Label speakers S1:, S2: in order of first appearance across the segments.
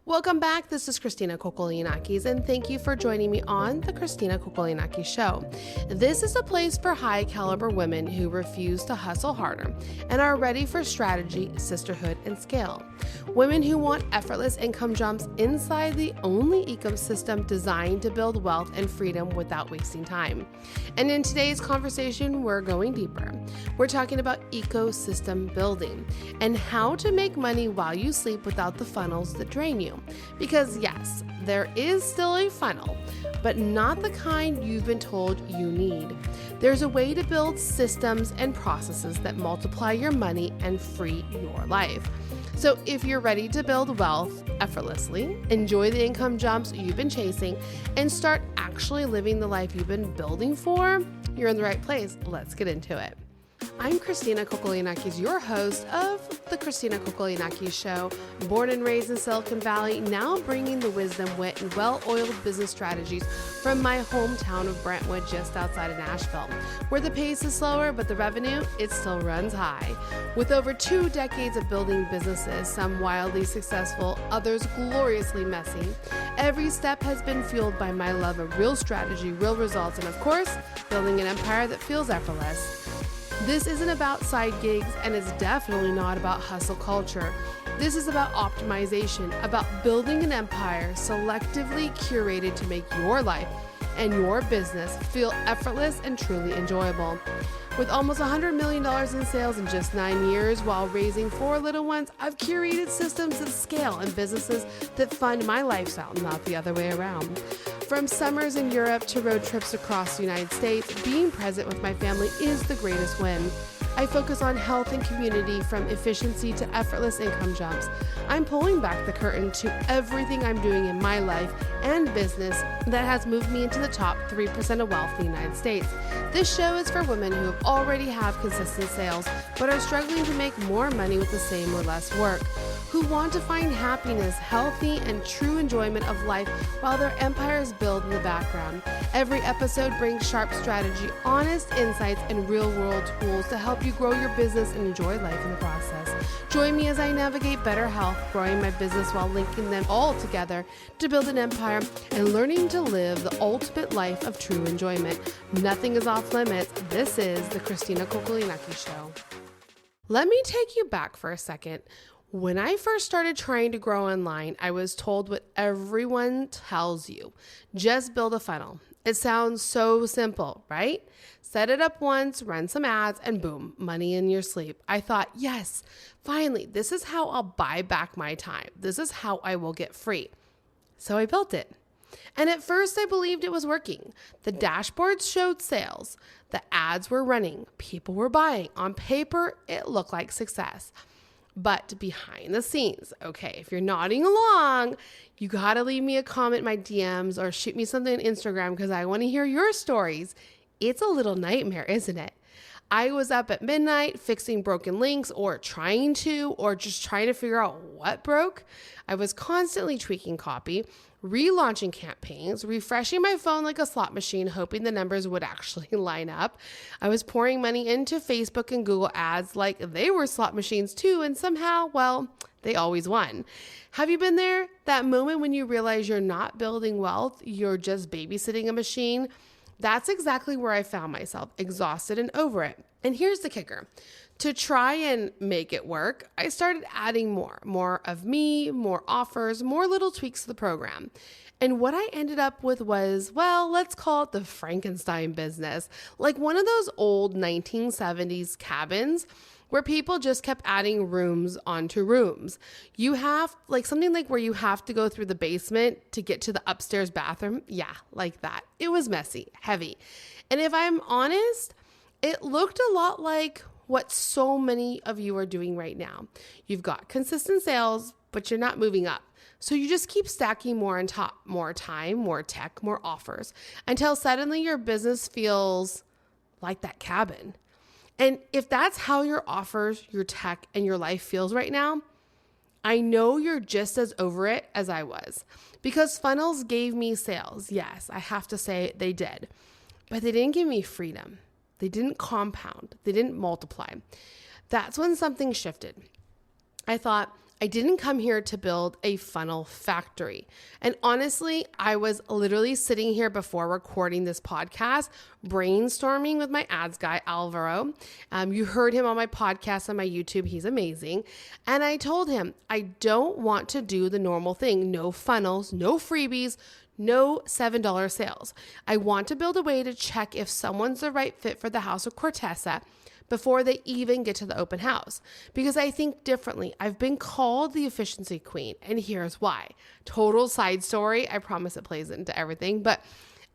S1: Welcome back. This is Christina Kokologiannakis, and thank you for joining me on the Christina Kokologiannakis Show. This is a place for high-caliber women who refuse to hustle harder and are ready for strategy, sisterhood, and scale. Women who want effortless income jumps inside the only ecosystem designed to build wealth and freedom without wasting time. And in today's conversation, we're going deeper. We're talking about ecosystem building and how to make money while you sleep without the funnels that drain you. Because yes, there is still a funnel, but not the kind you've been told you need. There's a way to build systems and processes that multiply your money and free your life. So if you're ready to build wealth effortlessly, enjoy the income jumps you've been chasing, and start actually living the life you've been building for, you're in the right place. Let's get into it. I'm Christina Kokologiannakis, your host of the Christina Kokologiannakis Show, born and raised in Silicon Valley, now bringing the wisdom, wit, and well-oiled business strategies from my hometown of Brentwood, just outside of Nashville, where the pace is slower, but the revenue, it still runs high. With over 2 decades of building businesses, some wildly successful, others gloriously messy, every step has been fueled by my love of real strategy, real results, and of course, building an empire that feels effortless. This isn't about side gigs, and it's definitely not about hustle culture. This is about optimization, about building an empire selectively curated to make your life and your business feel effortless and truly enjoyable. With almost $100 million in sales in just 9 years while raising 4 little ones, I've curated systems that scale and businesses that fund my lifestyle, not the other way around. From summers in Europe to road trips across the United States, being present with my family is the greatest win. I focus on health and community, from efficiency to effortless income jumps. I'm pulling back the curtain to everything I'm doing in my life and business that has moved me into the top 3% of wealth in the United States. This show is for women who already have consistent sales but are struggling to make more money with the same or less work, who want to find happiness, healthy, and true enjoyment of life while their empires build in the background. Every episode brings sharp strategy, honest insights, and real-world tools to help you grow your business and enjoy life in the process. Join me as I navigate better health, growing my business while linking them all together to build an empire and learning to live the ultimate life of true enjoyment. Nothing is off limits. This is the Christina Kokologiannakis Show. Let me take you back for a second. When I first started trying to grow online, I was told what everyone tells you. Just build a funnel. It sounds so simple, right? Set it up once, run some ads, and boom, money in your sleep. I thought, yes, finally, this is how I'll buy back my time. This is how I will get free. So I built it. And at first I believed it was working. The dashboards showed sales. The ads were running. People were buying. On paper, it looked like success. But behind the scenes, okay, if you're nodding along, you gotta leave me a comment in my DMs or shoot me something on Instagram because I want to hear your stories. It's a little nightmare, isn't it? I was up at midnight fixing broken links or just trying to figure out what broke. I was constantly tweaking copy, relaunching campaigns, refreshing my phone like a slot machine, hoping the numbers would actually line up. I was pouring money into Facebook and Google ads like they were slot machines too, and somehow, well, they always won. Have you been there? That moment when you realize you're not building wealth, you're just babysitting a machine? That's exactly where I found myself, exhausted and over it. And here's the kicker. To try and make it work, I started adding more of me, more offers, more little tweaks to the program. And what I ended up with was, well, let's call it the Frankenstein business, like one of those old 1970s cabins where people just kept adding rooms onto rooms. You have something like where you have to go through the basement to get to the upstairs bathroom. Yeah, like that. It was messy, heavy. And if I'm honest, it looked a lot like what so many of you are doing right now. You've got consistent sales, but you're not moving up. So you just keep stacking more on top, more time, more tech, more offers, until suddenly your business feels like that cabin. And if that's how your offers, your tech, and your life feels right now, I know you're just as over it as I was, because funnels gave me sales. Yes, I have to say they did, but they didn't give me freedom. They didn't compound. They didn't multiply. That's when something shifted. I thought, I didn't come here to build a funnel factory. And honestly, I was literally sitting here before recording this podcast, brainstorming with my ads guy, Alvaro. You heard him on my podcast on my YouTube. He's amazing. And I told him, I don't want to do the normal thing. No funnels, no freebies, no $7 sales. I want to build a way to check if someone's the right fit for the House of Cortesa before they even get to the open house. Because I think differently. I've been called the efficiency queen, and here's why. Total side story. I promise it plays into everything, but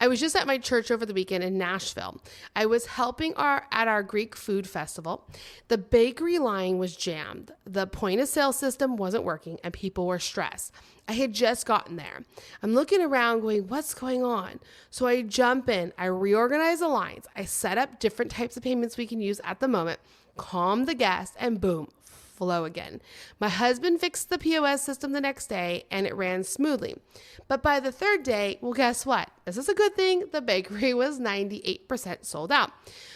S1: I was just at my church over the weekend in Nashville. I was helping at our Greek food festival. The bakery line was jammed. The point of sale system wasn't working and people were stressed. I had just gotten there. I'm looking around going, what's going on? So I jump in, I reorganize the lines. I set up different types of payments we can use at the moment, calm the guests, and boom, flow again. My husband fixed the POS system the next day and it ran smoothly. But by the third day, well, guess what? This is a good thing. The bakery was 98% sold out.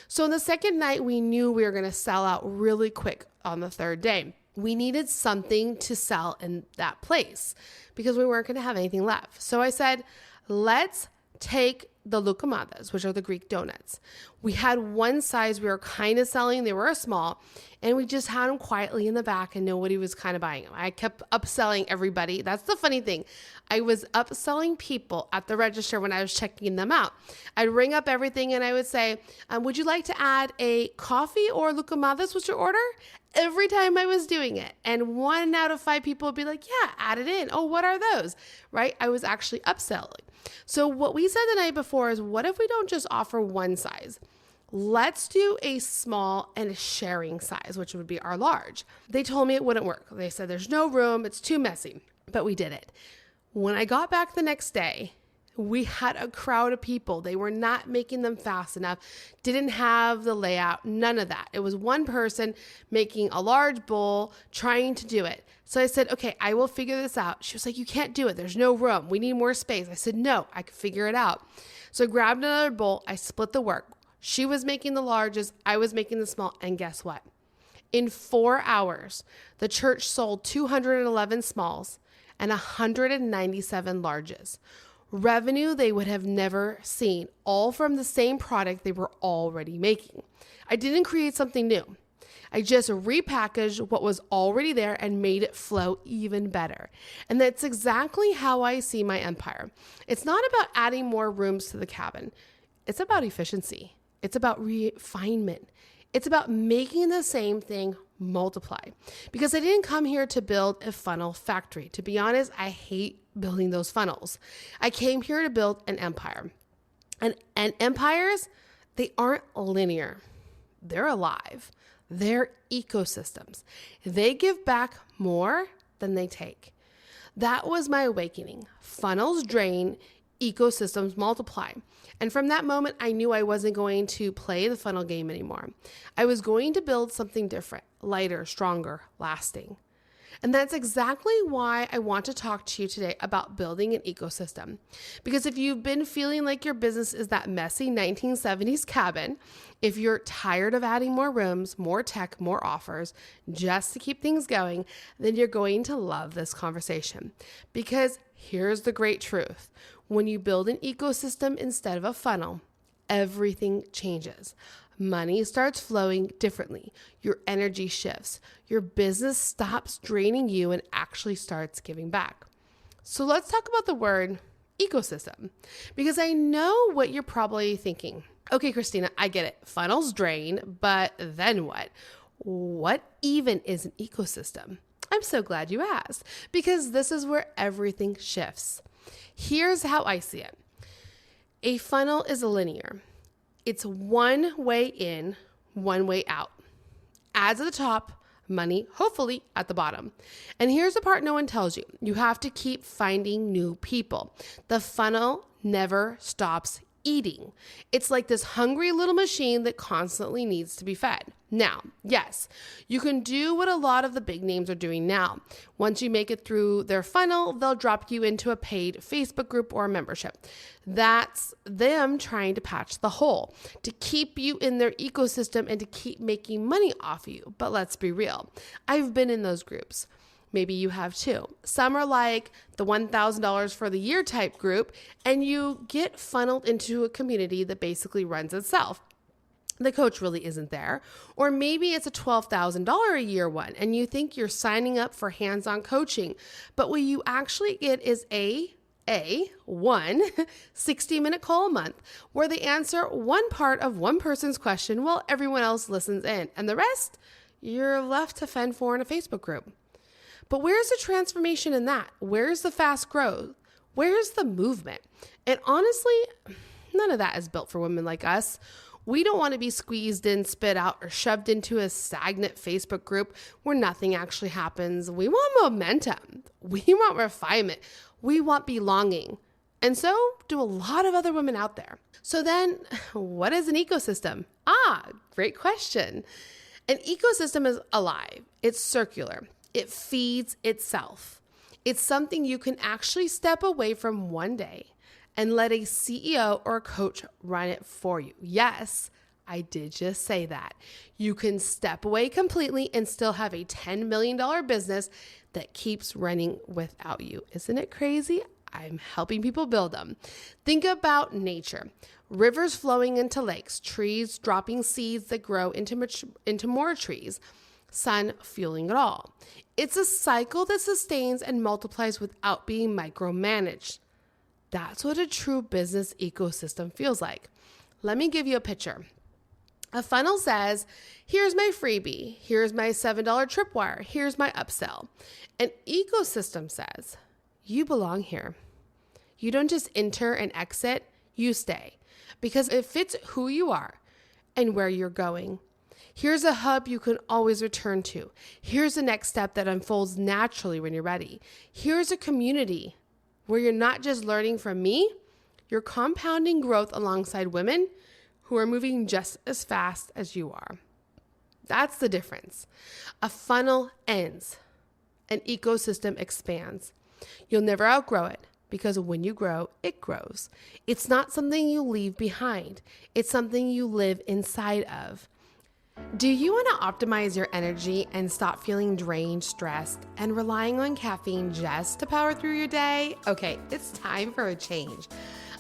S1: So on the second night, we knew we were going to sell out really quick on the third day. We needed something to sell in that place because we weren't going to have anything left. So I said, let's take the loukoumades, which are the Greek donuts. We had one size we were kind of selling. They were small, and we just had them quietly in the back, and nobody was kind of buying them. I kept upselling everybody. That's the funny thing. I was upselling people at the register when I was checking them out. I'd ring up everything, and I would say, would you like to add a coffee or loukoumades with your order? Every time I was doing it. And 1 out of 5 people would be like, yeah, add it in. Oh, what are those? Right? I was actually upselling. So what we said the night before is, what if we don't just offer one size? Let's do a small and a sharing size, which would be our large. They told me it wouldn't work. They said, there's no room. It's too messy. But we did it. When I got back the next day, we had a crowd of people. They were not making them fast enough, didn't have the layout, none of that. It was one person making a large bowl, trying to do it. So I said, okay, I will figure this out. She was like, you can't do it. There's no room. We need more space. I said, no, I can figure it out. So I grabbed another bowl. I split the work. She was making the largest. I was making the small. And guess what? In 4 hours, the church sold 211 smalls and 197 larges. Revenue they would have never seen, all from the same product they were already making. I didn't create something new. I just repackaged what was already there and made it flow even better. And that's exactly how I see my empire. It's not about adding more rooms to the cabin. It's about efficiency. It's about refinement. It's about making the same thing multiply. Because I didn't come here to build a funnel factory. To be honest, I hate building those funnels. I came here to build an empire. And empires, they aren't linear. They're alive. They're ecosystems. They give back more than they take. That was my awakening. Funnels drain, ecosystems multiply. And from that moment, I knew I wasn't going to play the funnel game anymore. I was going to build something different, lighter, stronger, lasting. And that's exactly why I want to talk to you today about building an ecosystem. Because if you've been feeling like your business is that messy 1970s cabin, if you're tired of adding more rooms, more tech, more offers, just to keep things going, then you're going to love this conversation. Because here's the great truth. When you build an ecosystem instead of a funnel, everything changes. Money starts flowing differently. Your energy shifts. Your business stops draining you and actually starts giving back. So let's talk about the word ecosystem, because I know what you're probably thinking. Okay, Christina, I get it. Funnels drain, but then what? What even is an ecosystem? I'm so glad you asked, because this is where everything shifts. Here's how I see it. A funnel is linear. It's one way in, one way out. Ads at the top, money, hopefully, at the bottom. And here's the part no one tells you. You have to keep finding new people. The funnel never stops eating. It's like this hungry little machine that constantly needs to be fed. Now, yes, you can do what a lot of the big names are doing now. Once you make it through their funnel, they'll drop you into a paid Facebook group or a membership. That's them trying to patch the hole, to keep you in their ecosystem and to keep making money off you. But let's be real. I've been in those groups. Maybe you have two. Some are like the $1,000 for the year type group, and you get funneled into a community that basically runs itself. The coach really isn't there. Or maybe it's a $12,000 a year one, and you think you're signing up for hands-on coaching, but what you actually get is one 60-minute call a month where they answer one part of one person's question while everyone else listens in, and the rest you're left to fend for in a Facebook group. But where's the transformation in that? Where's the fast growth? Where's the movement? And honestly, none of that is built for women like us. We don't want to be squeezed in, spit out, or shoved into a stagnant Facebook group where nothing actually happens. We want momentum. We want refinement. We want belonging. And so do a lot of other women out there. So then, what is an ecosystem? Great question. An ecosystem is alive. It's circular. It feeds itself. It's something you can actually step away from one day and let a CEO or a coach run it for you. Yes, I did just say that. You can step away completely and still have a $10 million business that keeps running without you. Isn't it crazy? I'm helping people build them. Think about nature. Rivers flowing into lakes, trees dropping seeds that grow into more trees, sun fueling it all. It's a cycle that sustains and multiplies without being micromanaged. That's what a true business ecosystem feels like. Let me give you a picture. A funnel says, here's my freebie, here's my $7 tripwire, here's my upsell. An ecosystem says, you belong here. You don't just enter and exit, you stay, because it fits who you are and where you're going. Here's a hub you can always return to. Here's the next step that unfolds naturally when you're ready. Here's a community where you're not just learning from me, you're compounding growth alongside women who are moving just as fast as you are. That's the difference. A funnel ends. An ecosystem expands. You'll never outgrow it because when you grow, it grows. It's not something you leave behind. It's something you live inside of. Do you want to optimize your energy and stop feeling drained, stressed, and relying on caffeine just to power through your day? Okay, it's time for a change.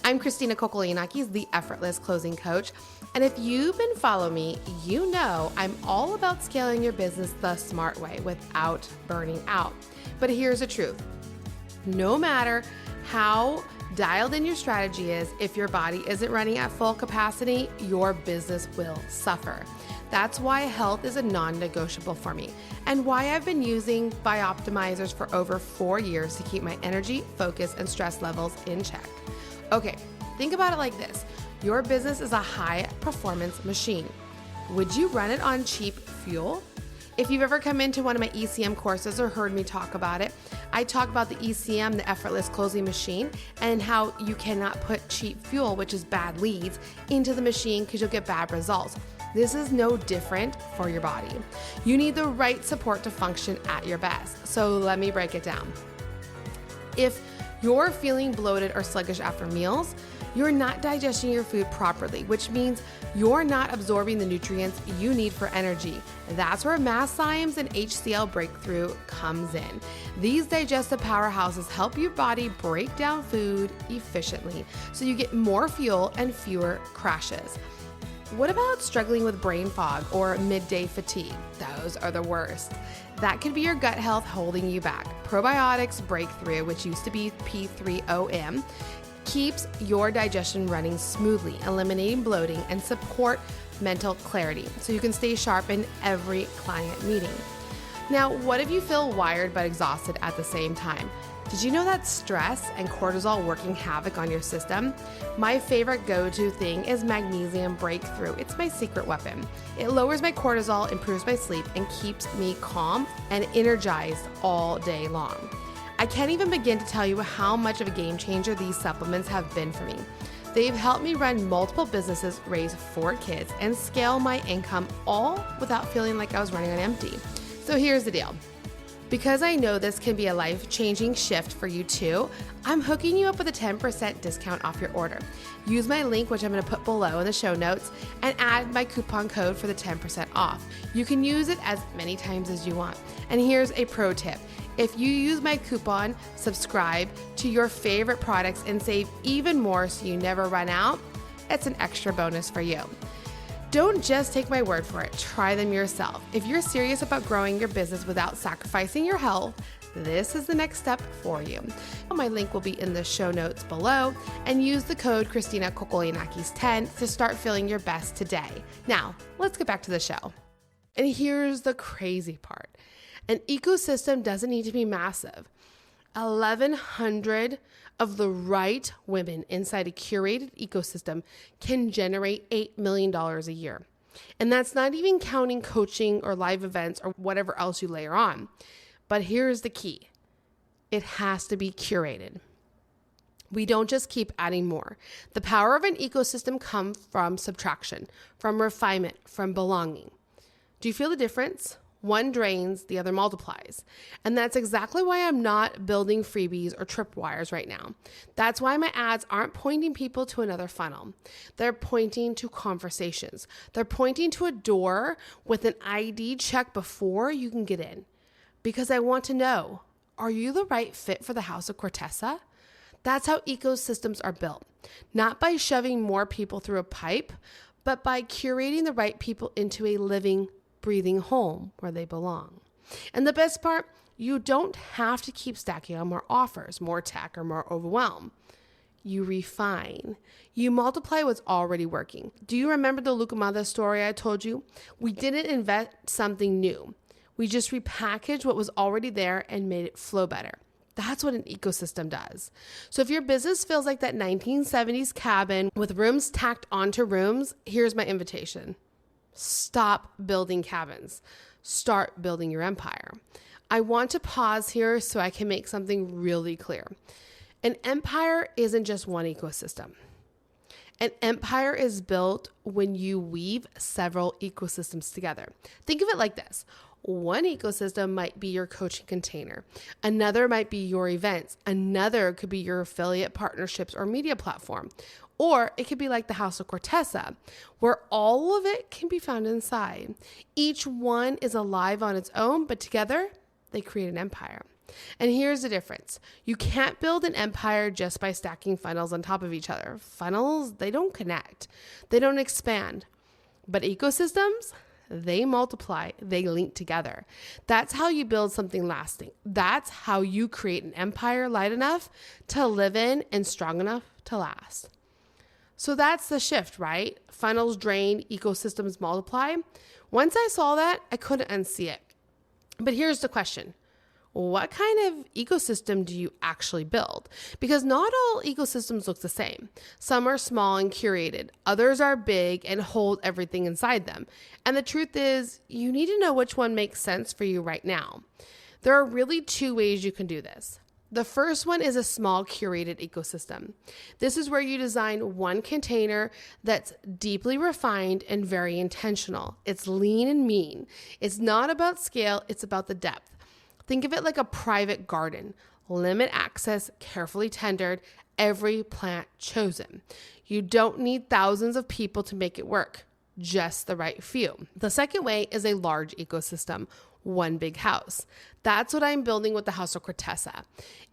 S1: I'm Christina Kokologiannakis, the effortless closing coach. And if you've been following me, you know I'm all about scaling your business the smart way without burning out. But here's the truth. No matter how dialed in your strategy is, if your body isn't running at full capacity, your business will suffer. That's why health is a non-negotiable for me and why I've been using Bioptimizers for over 4 years to keep my energy, focus, and stress levels in check. Okay, think about it like this. Your business is a high-performance machine. Would you run it on cheap fuel? If you've ever come into one of my ECM courses or heard me talk about it, I talk about the ECM, the effortless closing machine, and how you cannot put cheap fuel, which is bad leads, into the machine because you'll get bad results. This is no different for your body. You need the right support to function at your best. So let me break it down. If you're feeling bloated or sluggish after meals, you're not digesting your food properly, which means you're not absorbing the nutrients you need for energy. That's where Masszymes and HCl breakthrough comes in. These digestive powerhouses help your body break down food efficiently so you get more fuel and fewer crashes. What about struggling with brain fog or midday fatigue? Those are the worst. That could be your gut health holding you back. Probiotics Breakthrough, which used to be P3OM, keeps your digestion running smoothly, eliminating bloating and support mental clarity so you can stay sharp in every client meeting. Now, what if you feel wired but exhausted at the same time? Did you know that stress and cortisol working havoc on your system? My favorite go-to thing is Magnesium Breakthrough. It's my secret weapon. It lowers my cortisol, improves my sleep, and keeps me calm and energized all day long. I can't even begin to tell you how much of a game changer these supplements have been for me. They've helped me run multiple businesses, raise 4 kids, and scale my income all without feeling like I was running on empty. So here's the deal. Because I know this can be a life-changing shift for you too, I'm hooking you up with a 10% discount off your order. Use my link, which I'm going to put below in the show notes, and add my coupon code for the 10% off. You can use it as many times as you want. And here's a pro tip. If you use my coupon, subscribe to your favorite products and save even more so you never run out, it's an extra bonus for you. Don't just take my word for it, try them yourself. If you're serious about growing your business without sacrificing your health, this is the next step for you. My link will be in the show notes below, and use the code Christina Kokologiannakis 10 to start feeling your best today. Now, let's get back to the show. And here's the crazy part. An ecosystem doesn't need to be massive. 1,100 of the right women inside a curated ecosystem can generate $8 million a year. And that's not even counting coaching or live events or whatever else you layer on. But here's the key. It has to be curated. We don't just keep adding more. The power of an ecosystem comes from subtraction, from refinement, from belonging. Do you feel the difference? One drains, the other multiplies. And that's exactly why I'm not building freebies or tripwires right now. That's why my ads aren't pointing people to another funnel. They're pointing to conversations. They're pointing to a door with an ID check before you can get in. Because I want to know, are you the right fit for the House of Cortesa? That's how ecosystems are built. Not by shoving more people through a pipe, but by curating the right people into a living, breathing home where they belong. And the best part, you don't have to keep stacking on more offers, more tech, or more overwhelm. You refine. You multiply what's already working. Do you remember the Lucamada story I told you? We didn't invent something new. We just repackaged what was already there and made it flow better. That's what an ecosystem does. So if your business feels like that 1970s cabin with rooms tacked onto rooms, here's my invitation. Stop building cabins. Start building your empire. I want to pause here so I can make something really clear. An empire isn't just one ecosystem. An empire is built when you weave several ecosystems together. Think of it like this. One ecosystem might be your coaching container. Another might be your events. Another could be your affiliate partnerships or media platform. Or it could be like the House of Cortesa, where all of it can be found inside. Each one is alive on its own, but together they create an empire. And here's the difference. You can't build an empire just by stacking funnels on top of each other. Funnels, they don't connect. They don't expand. But ecosystems, they multiply, they link together. That's how you build something lasting. That's how you create an empire light enough to live in and strong enough to last. So that's the shift, right? Funnels drain, ecosystems multiply. Once I saw that, I couldn't unsee it. But here's the question. What kind of ecosystem do you actually build? Because not all ecosystems look the same. Some are small and curated. Others are big and hold everything inside them. And the truth is, you need to know which one makes sense for you right now. There are really two ways you can do this. The first one is a small curated ecosystem. This is where you design one container that's deeply refined and very intentional. It's lean and mean. It's not about scale, it's about the depth. Think of it like a private garden. Limit access, carefully tendered, every plant chosen. You don't need thousands of people to make it work, just the right few. The second way is a large ecosystem, one big house. That's what I'm building with the House of Cortesa.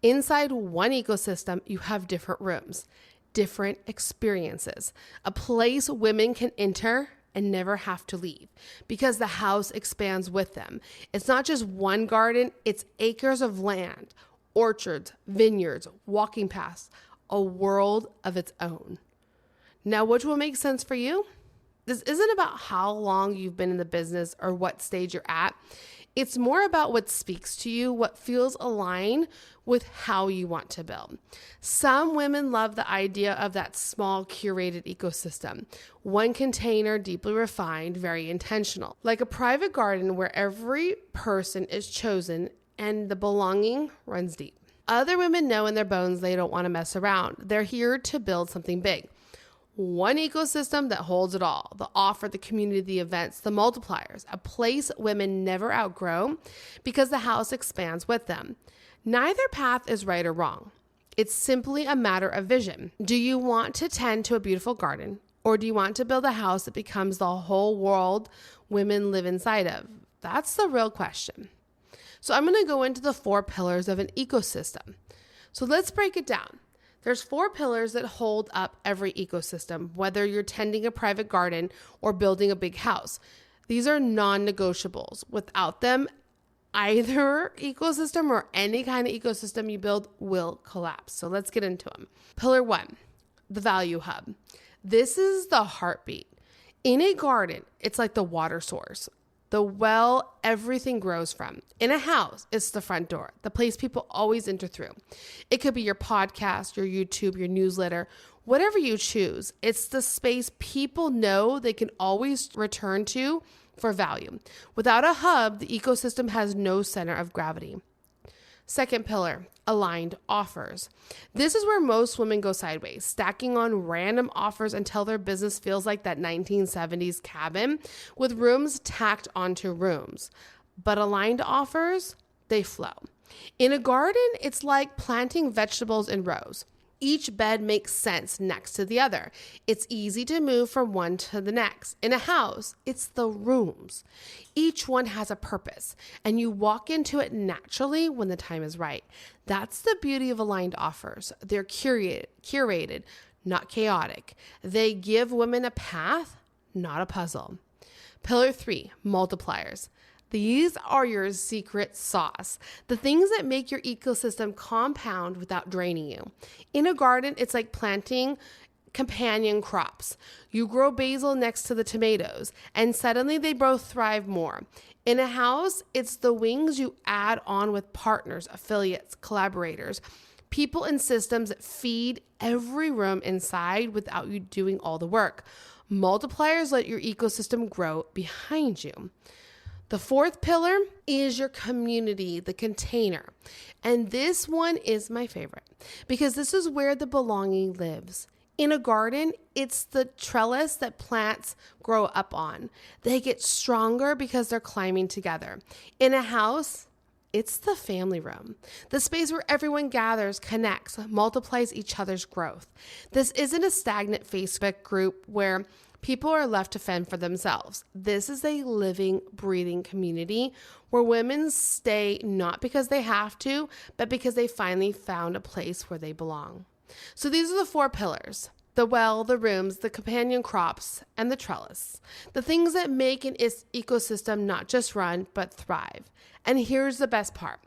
S1: Inside one ecosystem, you have different rooms, different experiences, a place women can enter and never have to leave because the house expands with them. It's not just one garden, it's acres of land, orchards, vineyards, walking paths, a world of its own. Now, which will make sense for you? This isn't about how long you've been in the business or what stage you're at. It's more about what speaks to you, what feels aligned with how you want to build. Some women love the idea of that small curated ecosystem. One container, deeply refined, very intentional. Like a private garden where every person is chosen and the belonging runs deep. Other women know in their bones they don't want to mess around. They're here to build something big. One ecosystem that holds it all, the offer, the community, the events, the multipliers, a place women never outgrow because the house expands with them. Neither path is right or wrong. It's simply a matter of vision. Do you want to tend to a beautiful garden, or do you want to build a house that becomes the whole world women live inside of? That's the real question. So I'm going to go into the 4 pillars of an ecosystem. So let's break it down. There's 4 pillars that hold up every ecosystem, whether you're tending a private garden or building a big house. These are non-negotiables. Without them, either ecosystem or any kind of ecosystem you build will collapse. So let's get into them. Pillar 1, the value hub. This is the heartbeat. In a garden, it's like the water source, the well everything grows from. In a house, it's the front door, the place people always enter through. It could be your podcast, your YouTube, your newsletter, whatever you choose. It's the space people know they can always return to for value. Without a hub, the ecosystem has no center of gravity. Second pillar, aligned offers. This is where most women go sideways, stacking on random offers until their business feels like that 1970s cabin with rooms tacked onto rooms. But aligned offers, they flow. In a garden, it's like planting vegetables in rows. Each bed makes sense next to the other. It's easy to move from one to the next. In a house, it's the rooms. Each one has a purpose, and you walk into it naturally when the time is right. That's the beauty of aligned offers. They're curated, not chaotic. They give women a path, not a puzzle. Pillar 3, multipliers. These are your secret sauce, the things that make your ecosystem compound without draining you. In a garden, it's like planting companion crops. You grow basil next to the tomatoes, and suddenly they both thrive more. In a house, it's the wings you add on with partners, affiliates, collaborators, people and systems that feed every room inside without you doing all the work. Multipliers let your ecosystem grow behind you. The 4th pillar is your community, the container. And this one is my favorite because this is where the belonging lives. In a garden, it's the trellis that plants grow up on. They get stronger because they're climbing together. In a house, it's the family room, the space where everyone gathers, connects, multiplies each other's growth. This isn't a stagnant Facebook group where people are left to fend for themselves. This is a living, breathing community where women stay not because they have to, but because they finally found a place where they belong. So these are the 4 pillars: the well, the rooms, the companion crops, and the trellis. The things that make an ecosystem not just run, but thrive. And here's the best part.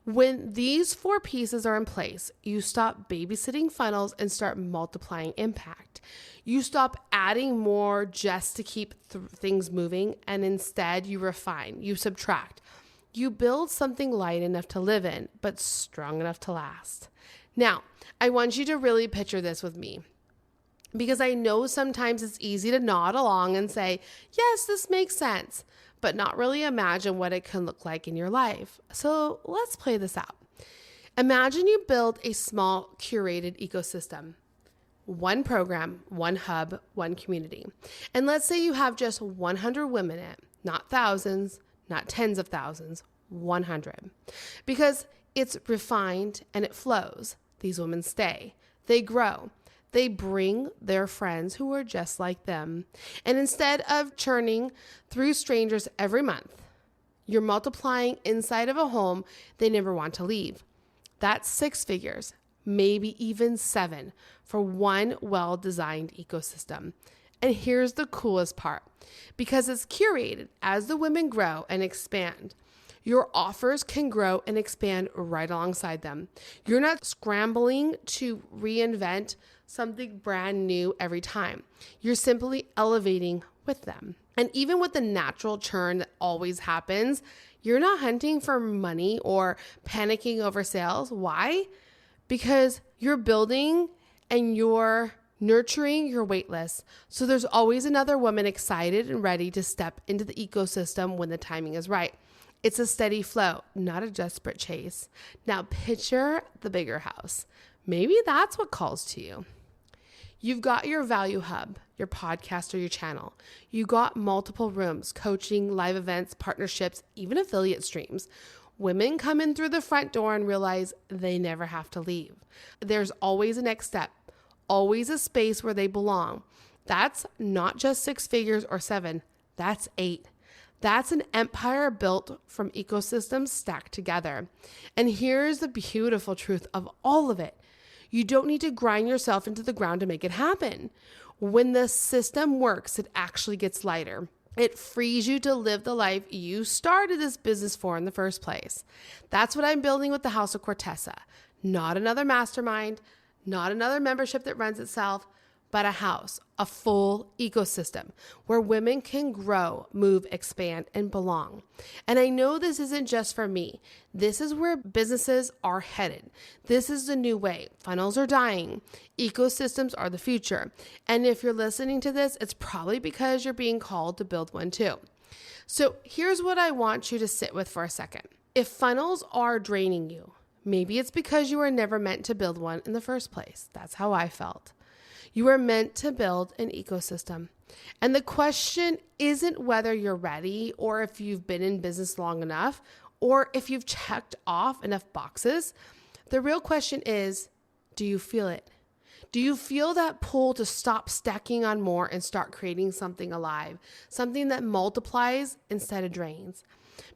S1: When these 4 pieces are in place, you stop babysitting funnels and start multiplying impact. You stop adding more just to keep things moving, and instead you refine, you subtract. You build something light enough to live in, but strong enough to last. Now, I want you to really picture this with me, because I know sometimes it's easy to nod along and say, yes, this makes sense, but not really imagine what it can look like in your life. So let's play this out. Imagine you build a small curated ecosystem. 1 program, 1 hub, 1 community. And let's say you have just 100 women in it, not thousands, not tens of thousands, 100. Because it's refined and it flows. These women stay, they grow. They bring their friends who are just like them. And instead of churning through strangers every month, you're multiplying inside of a home they never want to leave. That's 6 figures, maybe even 7 for 1 well-designed ecosystem. And here's the coolest part. Because it's curated as the women grow and expand, your offers can grow and expand right alongside them. You're not scrambling to reinvent something brand new every time. You're simply elevating with them. And even with the natural churn that always happens, you're not hunting for money or panicking over sales. Why? Because you're building and you're nurturing your wait list. So there's always another woman excited and ready to step into the ecosystem when the timing is right. It's a steady flow, not a desperate chase. Now picture the bigger house. Maybe that's what calls to you. You've got your value hub, your podcast or your channel. You got multiple rooms, coaching, live events, partnerships, even affiliate streams. Women come in through the front door and realize they never have to leave. There's always a next step, always a space where they belong. That's not just 6 figures or 7, that's 8. That's an empire built from ecosystems stacked together. And here's the beautiful truth of all of it. You don't need to grind yourself into the ground to make it happen. When the system works, it actually gets lighter. It frees you to live the life you started this business for in the first place. That's what I'm building with the House of Cortesa. Not another mastermind, not another membership that runs itself, but a house, a full ecosystem where women can grow, move, expand, and belong. And I know this isn't just for me. This is where businesses are headed. This is the new way. Funnels are dying. Ecosystems are the future. And if you're listening to this, it's probably because you're being called to build one too. So here's what I want you to sit with for a second. If funnels are draining you, maybe it's because you were never meant to build one in the first place. That's how I felt. You are meant to build an ecosystem. And the question isn't whether you're ready or if you've been in business long enough or if you've checked off enough boxes. The real question is, do you feel it? Do you feel that pull to stop stacking on more and start creating something alive, something that multiplies instead of drains?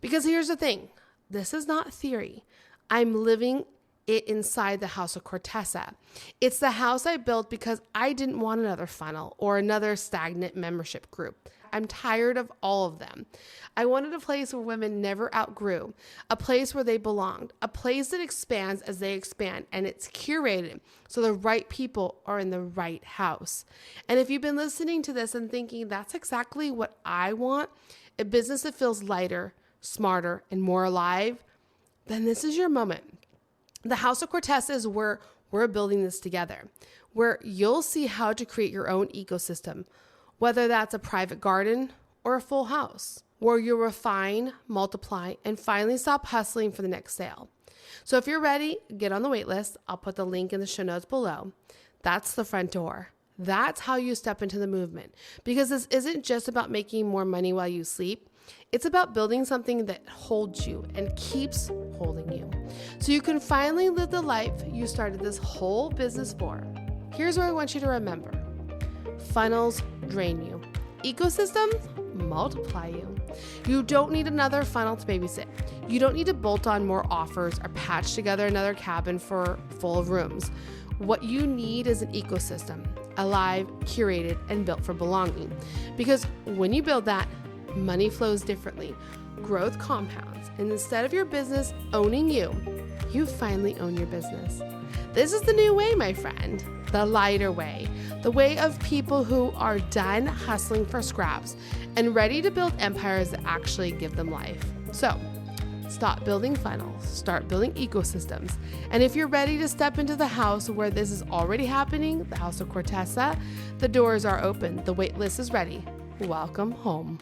S1: Because here's the thing, this is not theory. I'm living it inside the House of Cortesa. It's the house I built because I didn't want another funnel or another stagnant membership group. I'm tired of all of them. I wanted a place where women never outgrew, a place where they belonged, a place that expands as they expand, and it's curated so the right people are in the right house. And if you've been listening to this and thinking that's exactly what I want, a business that feels lighter, smarter, and more alive, then this is your moment. The House of Cortesa is where we're building this together, where you'll see how to create your own ecosystem, whether that's a private garden or a full house, where you'll refine, multiply, and finally stop hustling for the next sale. So if you're ready, get on the wait list. I'll put the link in the show notes below. That's the front door. That's how you step into the movement, because this isn't just about making more money while you sleep. It's about building something that holds you and keeps holding you, so you can finally live the life you started this whole business for. Here's what I want you to remember. Funnels drain you. Ecosystems multiply you. You don't need another funnel to babysit. You don't need to bolt on more offers or patch together another cabin full of rooms. What you need is an ecosystem, alive, curated, and built for belonging. Because when you build that, money flows differently, growth compounds, and instead of your business owning you, you finally own your business. This is the new way, my friend, the lighter way, the way of people who are done hustling for scraps and ready to build empires that actually give them life. So, stop building funnels, start building ecosystems. And if you're ready to step into the house where this is already happening, the House of Cortesa, the doors are open, the wait list is ready. Welcome home.